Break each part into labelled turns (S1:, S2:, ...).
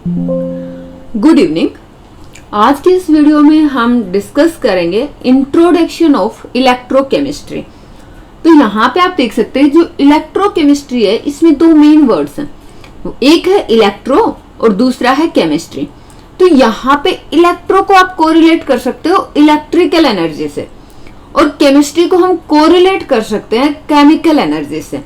S1: Good evening. आज के इस वीडियो में हम डिस्कस करेंगे इंट्रोडक्शन ऑफ इलेक्ट्रोकेमिस्ट्री। तो यहाँ पे आप देख सकते हैं जो इलेक्ट्रोकेमिस्ट्री है इसमें दो मेन वर्ड्स हैं, एक है इलेक्ट्रो और दूसरा है केमिस्ट्री। तो यहाँ पे इलेक्ट्रो को आप कोरिलेट कर सकते हो इलेक्ट्रिकल एनर्जी से और केमिस्ट्री को हम कोरिलेट कर सकते हैं केमिकल एनर्जी से।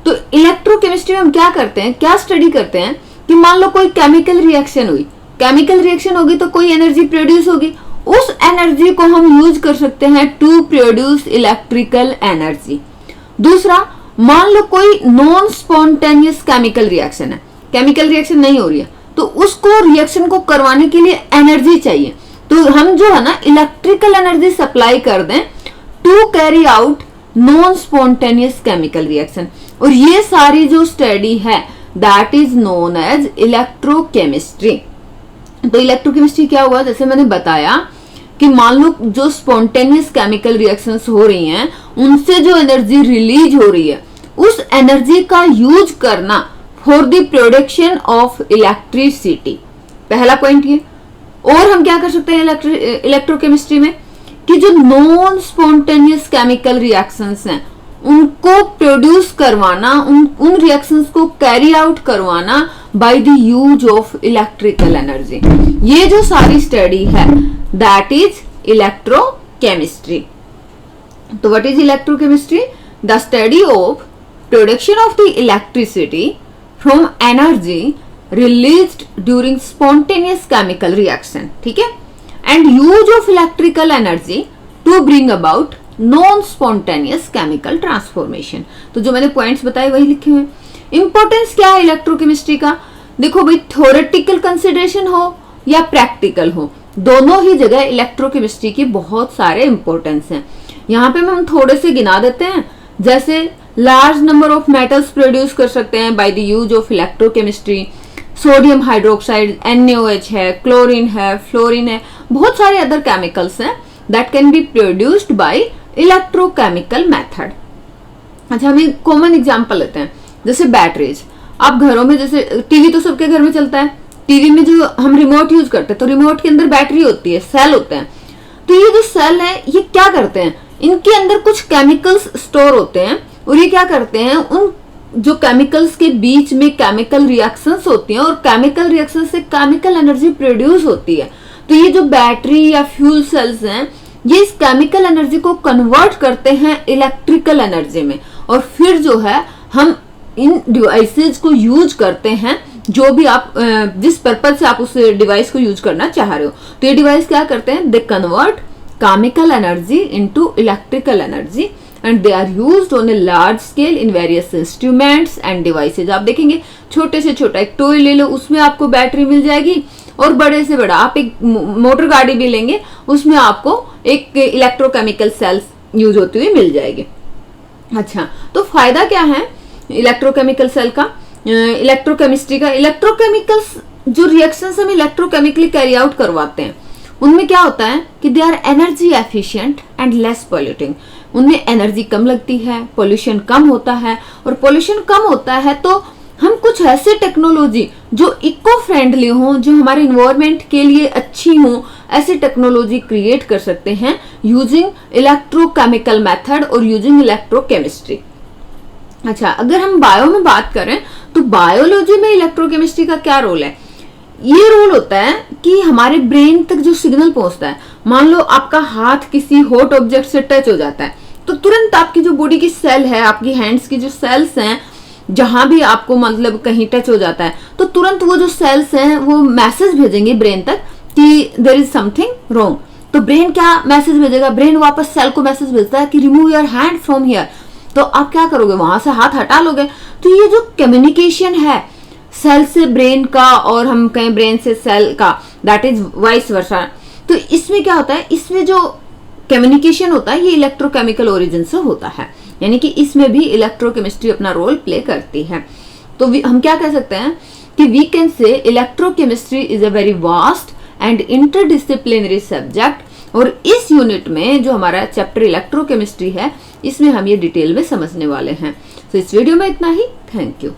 S1: तो इलेक्ट्रोकेमिस्ट्री में हम क्या करते हैं, क्या स्टडी करते हैं कि मान लो कोई केमिकल रिएक्शन हुई, केमिकल रिएक्शन होगी तो कोई एनर्जी प्रोड्यूस होगी, उस एनर्जी को हम यूज कर सकते हैं टू प्रोड्यूस इलेक्ट्रिकल एनर्जी। दूसरा, मान लो कोई नॉन स्पॉन्टेनियस केमिकल रिएक्शन है, केमिकल रिएक्शन नहीं हो रही है तो उसको रिएक्शन को करवाने के लिए एनर्जी चाहिए, तो हम जो है ना इलेक्ट्रिकल एनर्जी सप्लाई कर दें to carry out non spontaneous chemical reaction. और ये सारी जो स्टडी है that is known as electrochemistry. तो इलेक्ट्रोकेमिस्ट्री क्या हुआ, जैसे मैंने बताया कि मान लो जो स्पॉन्टेनियस केमिकल रिएक्शंस हो रही हैं उनसे जो एनर्जी रिलीज हो रही है उस एनर्जी का यूज करना for the production of electricity, पहला पॉइंट ये। और हम क्या कर सकते हैं इलेक्ट्रोकेमिस्ट्री में कि जो नॉन स्पॉन्टेनियस केमिकल रिएक्शंस हैं उनको प्रोड्यूस करवाना, उन रिएक्शंस को कैरी आउट करवाना by the use of electrical energy. ये जो सारी स्टडी है दैट इज इलेक्ट्रोकेमिस्ट्री। तो what is electrochemistry? The study of production of the electricity from energy released during spontaneous chemical reaction, ठीक है, and use of electrical energy to bring about non spontaneous chemical transformation. तो जो मैंने points बताए वही लिखे हुए। इंपॉर्टेंस क्या है इलेक्ट्रोकेमिस्ट्री का? देखो भाई, थ्योरेटिकल कंसिडरेशन हो या प्रैक्टिकल हो, दोनों ही जगह इलेक्ट्रोकेमिस्ट्री की बहुत सारे इंपॉर्टेंस हैं। यहाँ पे हम थोड़े से गिना देते हैं, जैसे large number of metals produce कर सकते हैं bye the use of electrochemistry. Sodium hydroxide NaOH है, क्लोरीन है, फ्लोरीन है, बहुत सारे अदर केमिकल्स हैं that can be produced by electrochemical method. अच्छा, हम एक कॉमन एग्जांपल लेते हैं, जैसे बैटरीज। आप घरों में, जैसे टीवी तो सबके घर में चलता है, टीवी में जो हम रिमोट यूज करते हैं तो रिमोट के अंदर बैटरी होती है, सेल होते हैं। तो ये जो सेल है ये क्या करते हैं, इनके अंदर कुछ केमिकल्स स्टोर होते हैं और ये क्या करते हैं, उन जो केमिकल्स के बीच में केमिकल रिएक्शंस होती हैं और केमिकल रिएक्शन से केमिकल एनर्जी प्रोड्यूस होती है। तो ये जो बैटरी या फ्यूल सेल्स हैं ये इस केमिकल एनर्जी को कन्वर्ट करते हैं इलेक्ट्रिकल एनर्जी में, और फिर जो है हम इन डिवाइसेस को यूज करते हैं, जो भी आप जिस पर्पज से आप उस डिवाइस को यूज करना चाह रहे हो। तो ये डिवाइस क्या करते हैं, they convert chemical energy into electrical energy and they are used on a large scale in various instruments and devices। आप देखेंगे छोटे से छोटा एक टॉय ले लो उसमें आपको बैटरी मिल जाएगी, और बड़े से बड़ा आप एक मोटर गाड़ी भी लेंगे उसमें आपको एक इलेक्ट्रोकेमिकल सेल्स यूज होती हुई मिल जाएगी। अच्छा, तो फायदा क्या है इलेक्ट्रोकेमिकल सेल का, इलेक्ट्रोकेमिस्ट्री का? इलेक्ट्रोकेमिकल्स जो रिएक्शंस हम इलेक्ट्रोकेमिकली कैरी आउट करवाते हैं उनमें क्या होता है कि they are energy efficient and less polluting. उनमें एनर्जी कम लगती है, पोल्यूशन कम होता है, और पोल्यूशन कम होता है तो हम कुछ ऐसे टेक्नोलॉजी जो इको फ्रेंडली हो, जो हमारे इन्वायरमेंट के लिए अच्छी हो, ऐसी टेक्नोलॉजी क्रिएट कर सकते हैं यूजिंग इलेक्ट्रोकेमिकल मेथड और यूजिंग इलेक्ट्रोकेमिस्ट्री। अच्छा, अगर हम बायो में बात करें तो बायोलॉजी में इलेक्ट्रोकेमिस्ट्री का क्या रोल है? ये रोल होता है कि हमारे ब्रेन तक जो सिग्नल पहुंचता है, मान लो आपका हाथ किसी हॉट ऑब्जेक्ट से टच हो जाता है तो तुरंत आपकी जो बॉडी की सेल है, आपकी हैंड्स की जो सेल्स हैं, जहां भी आपको मतलब कहीं टच हो जाता है तो तुरंत वो जो सेल्स हैं वो मैसेज भेजेंगे ब्रेन तक कि देयर इज समथिंग रॉन्ग। तो ब्रेन क्या मैसेज भेजेगा? ब्रेन वापस सेल को मैसेज भेजता है कि remove your hand from here. तो आप क्या करोगे, वहां से हाथ हटा लोगे। तो ये जो कम्युनिकेशन है सेल से ब्रेन का और हम कहें ब्रेन से सेल का, दैट इज वाइस वर्सा। तो इसमें क्या होता है, इसमें जो कम्युनिकेशन होता है ये इलेक्ट्रोकेमिकल ओरिजिन से होता है, यानी कि इसमें भी इलेक्ट्रोकेमिस्ट्री अपना रोल प्ले करती है। तो हम क्या कह सकते हैं कि we can say electrochemistry is a very vast and interdisciplinary subject. और इस यूनिट में जो हमारा चैप्टर इलेक्ट्रोकेमिस्ट्री है इसमें हम ये डिटेल में समझने वाले हैं। तो इस वीडियो में इतना ही। Thank you.